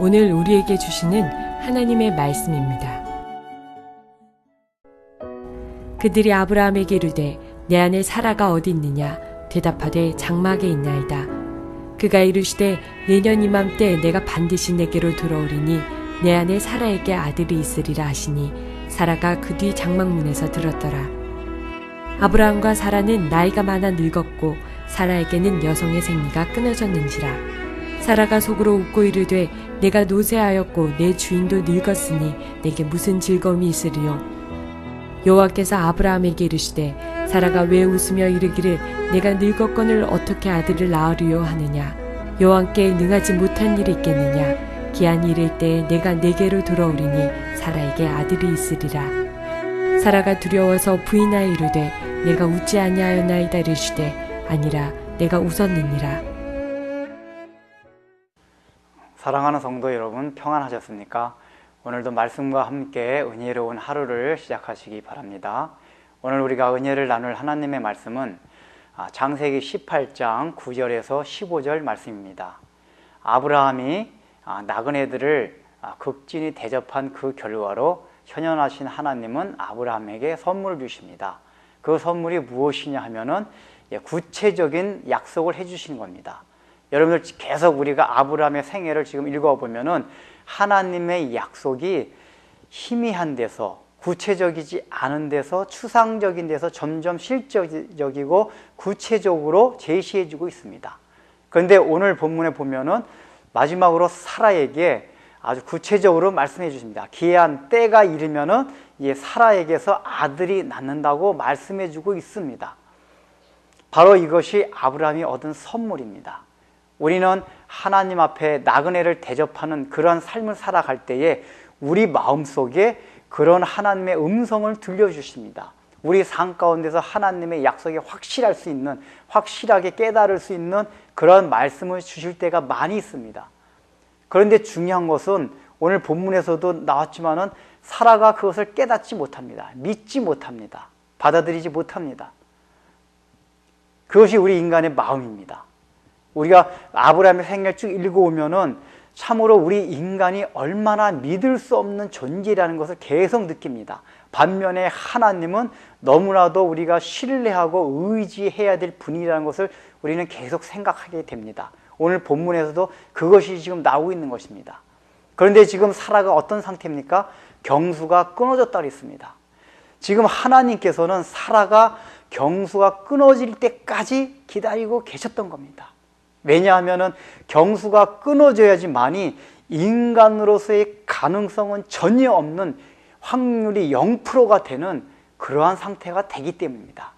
오늘 우리에게 주시는 하나님의 말씀입니다. 그들이 아브라함에게 이르되 내 아내 사라가 어디 있느냐 대답하되 장막에 있나이다. 그가 이르시되 내년 이맘때 내가 반드시 내게로 돌아오리니 내 아내 사라에게 아들이 있으리라 하시니 사라가 그 뒤 장막문에서 들었더라. 아브라함과 사라는 나이가 많아 늙었고 사라에게는 여성의 생리가 끊어졌는지라. 사라가 속으로 웃고 이르되 내가 노쇠하였고 내 주인도 늙었으니 내게 무슨 즐거움이 있으리요. 여호와께서 아브라함에게 이르시되 사라가 왜 웃으며 이르기를 내가 늙었거늘 어떻게 아들을 낳으리요 하느냐. 여호와께 능하지 못한 일이 있겠느냐. 기한이 이를 때에 내가 내게로 돌아오리니 사라에게 아들이 있으리라. 사라가 두려워서 부인하여 이르되 내가 웃지 아니하였나이다 이르시되 아니라 내가 웃었느니라. 사랑하는 성도 여러분, 평안하셨습니까? 오늘도 말씀과 함께 은혜로운 하루를 시작하시기 바랍니다. 오늘 우리가 은혜를 나눌 하나님의 말씀은 창세기 18장 9절에서 15절 말씀입니다. 아브라함이 나그네들을 극진히 대접한 그 결과로 현현하신 하나님은 아브라함에게 선물을 주십니다. 그 선물이 무엇이냐 하면은 구체적인 약속을 해주시는 겁니다. 여러분들 계속 우리가 아브라함의 생애를 지금 읽어보면은 하나님의 약속이 희미한 데서, 구체적이지 않은 데서, 추상적인 데서 점점 실질적이고 구체적으로 제시해주고 있습니다. 그런데 오늘 본문에 보면은 마지막으로 사라에게 아주 구체적으로 말씀해 주십니다. 기한 때가 이르면은 사라에게서 아들이 낳는다고 말씀해 주고 있습니다. 바로 이것이 아브라함이 얻은 선물입니다. 우리는 하나님 앞에 나그네를 대접하는 그런 삶을 살아갈 때에 우리 마음속에 그런 하나님의 음성을 들려주십니다. 우리 삶 가운데서 하나님의 약속에 확실할 수 있는, 확실하게 깨달을 수 있는 그런 말씀을 주실 때가 많이 있습니다. 그런데 중요한 것은 오늘 본문에서도 나왔지만은 사라가 그것을 깨닫지 못합니다. 믿지 못합니다. 받아들이지 못합니다. 그것이 우리 인간의 마음입니다. 우리가 아브라함의 생애를 쭉 읽어오면은 참으로 우리 인간이 얼마나 믿을 수 없는 존재라는 것을 계속 느낍니다. 반면에 하나님은 너무나도 우리가 신뢰하고 의지해야 될 분이라는 것을 우리는 계속 생각하게 됩니다. 오늘 본문에서도 그것이 지금 나오고 있는 것입니다. 그런데 지금 사라가 어떤 상태입니까? 경수가 끊어졌다고 했습니다. 지금 하나님께서는 사라가 경수가 끊어질 때까지 기다리고 계셨던 겁니다. 왜냐하면 경수가 끊어져야지만이 인간으로서의 가능성은 전혀 없는 확률이 0%가 되는 그러한 상태가 되기 때문입니다.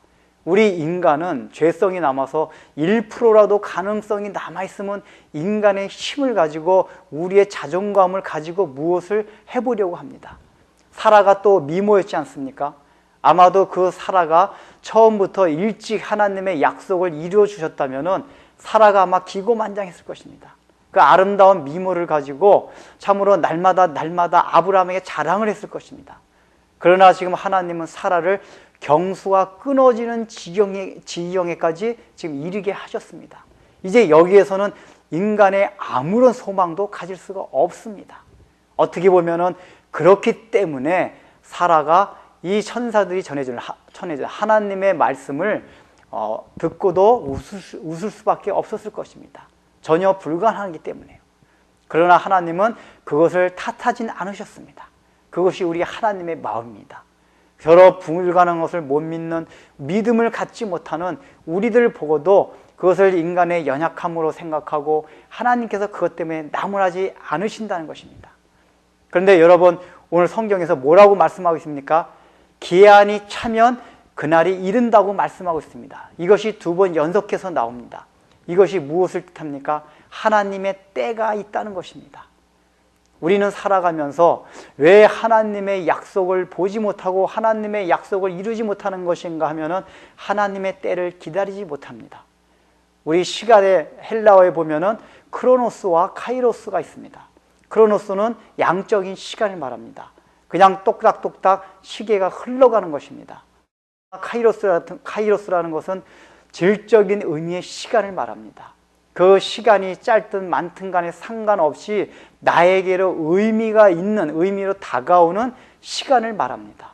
우리 인간은 죄성이 남아서 1%라도 가능성이 남아있으면 인간의 힘을 가지고 우리의 자존감을 가지고 무엇을 해보려고 합니다. 사라가 또 미모였지 않습니까? 아마도 그 사라가 처음부터 일찍 하나님의 약속을 이루어 주셨다면은 사라가 아마 기고만장했을 것입니다. 그 아름다운 미모를 가지고 참으로 날마다 아브라함에게 자랑을 했을 것입니다. 그러나 지금 하나님은 사라를 경수가 끊어지는 지경에까지 지금 이르게 하셨습니다. 이제 여기에서는 인간의 아무런 소망도 가질 수가 없습니다. 어떻게 보면은 그렇기 때문에 사라가 이 천사들이 전해주는 하나님의 말씀을 듣고도 웃을 수밖에 없었을 것입니다. 전혀 불가능하기 때문에요. 그러나 하나님은 그것을 탓하진 않으셨습니다. 그것이 우리 하나님의 마음입니다. 여러 불가능한 것을 못 믿는, 믿음을 갖지 못하는 우리들 보고도 그것을 인간의 연약함으로 생각하고 하나님께서 그것 때문에 나무라지 않으신다는 것입니다. 그런데 여러분, 오늘 성경에서 뭐라고 말씀하고 있습니까? 기한이 차면 그날이 이른다고 말씀하고 있습니다. 이것이 2번 연속해서 나옵니다. 이것이 무엇을 뜻합니까? 하나님의 때가 있다는 것입니다. 우리는 살아가면서 왜 하나님의 약속을 보지 못하고 하나님의 약속을 이루지 못하는 것인가 하면은 하나님의 때를 기다리지 못합니다. 우리 시간의 헬라어에 보면은 크로노스와 카이로스가 있습니다. 크로노스는 양적인 시간을 말합니다. 그냥 똑딱똑딱 시계가 흘러가는 것입니다. 카이로스라는 것은 질적인 의미의 시간을 말합니다. 그 시간이 짧든 많든 간에 상관없이 나에게로 의미가 있는, 의미로 다가오는 시간을 말합니다.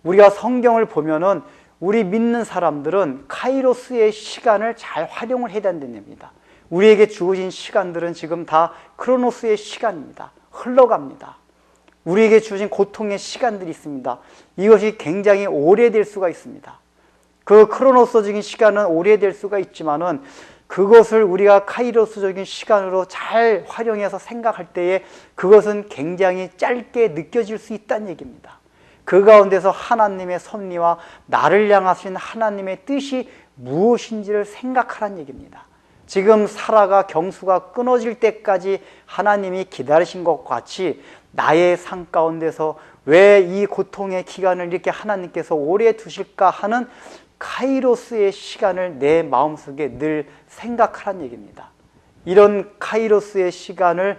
우리가 성경을 보면은 우리 믿는 사람들은 카이로스의 시간을 잘 활용을 해야 된답니다. 우리에게 주어진 시간들은 지금 다 크로노스의 시간입니다. 흘러갑니다. 우리에게 주어진 고통의 시간들이 있습니다. 이것이 굉장히 오래될 수가 있습니다. 그 크로노스적인 시간은 오래될 수가 있지만은 그것을 우리가 카이로스적인 시간으로 잘 활용해서 생각할 때에 그것은 굉장히 짧게 느껴질 수 있다는 얘기입니다. 그 가운데서 하나님의 섭리와 나를 향하신 하나님의 뜻이 무엇인지를 생각하라는 얘기입니다. 지금 사라가 경수가 끊어질 때까지 하나님이 기다리신 것 같이 나의 삶 가운데서 왜 이 고통의 기간을 이렇게 하나님께서 오래 두실까 하는 카이로스의 시간을 내 마음속에 늘 생각하라는 얘기입니다. 이런 카이로스의 시간을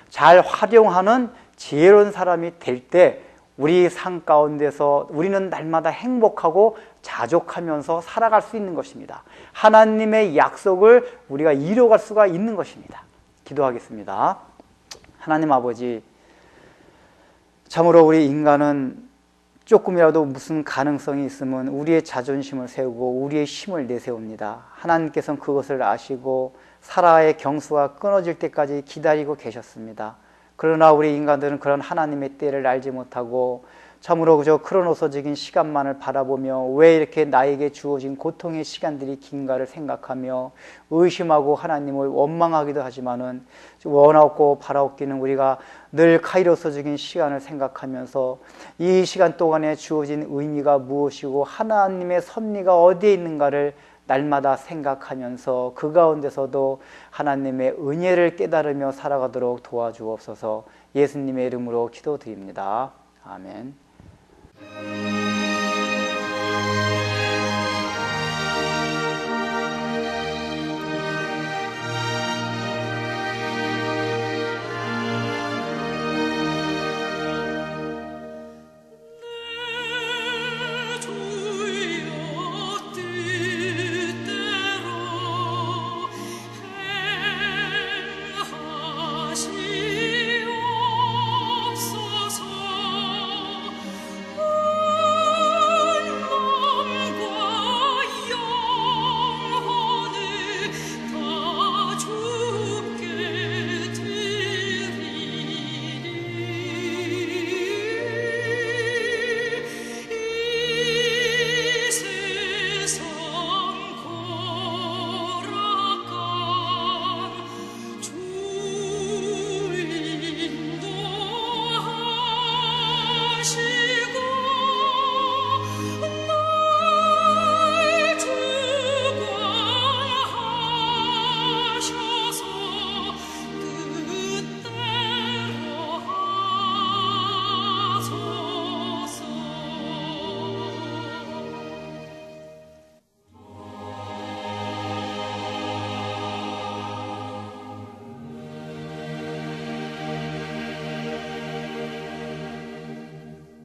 잘 활용하는 지혜로운 사람이 될 때 우리 삶 가운데서 우리는 날마다 행복하고 자족하면서 살아갈 수 있는 것입니다. 하나님의 약속을 우리가 이뤄갈 수가 있는 것입니다. 기도하겠습니다. 하나님 아버지, 참으로 우리 인간은 조금이라도 무슨 가능성이 있으면 우리의 자존심을 세우고 우리의 힘을 내세웁니다. 하나님께서는 그것을 아시고 사라의 경수가 끊어질 때까지 기다리고 계셨습니다. 그러나 우리 인간들은 그런 하나님의 때를 알지 못하고 참으로 그저 크로노스적인 시간만을 바라보며 왜 이렇게 나에게 주어진 고통의 시간들이 긴가를 생각하며 의심하고 하나님을 원망하기도 하지만은 원하고 바라옵기는 우리가 늘 카이로스적인 시간을 생각하면서 이 시간 동안에 주어진 의미가 무엇이고 하나님의 섭리가 어디에 있는가를 날마다 생각하면서 그 가운데서도 하나님의 은혜를 깨달으며 살아가도록 도와주옵소서. 예수님의 이름으로 기도드립니다. 아멘.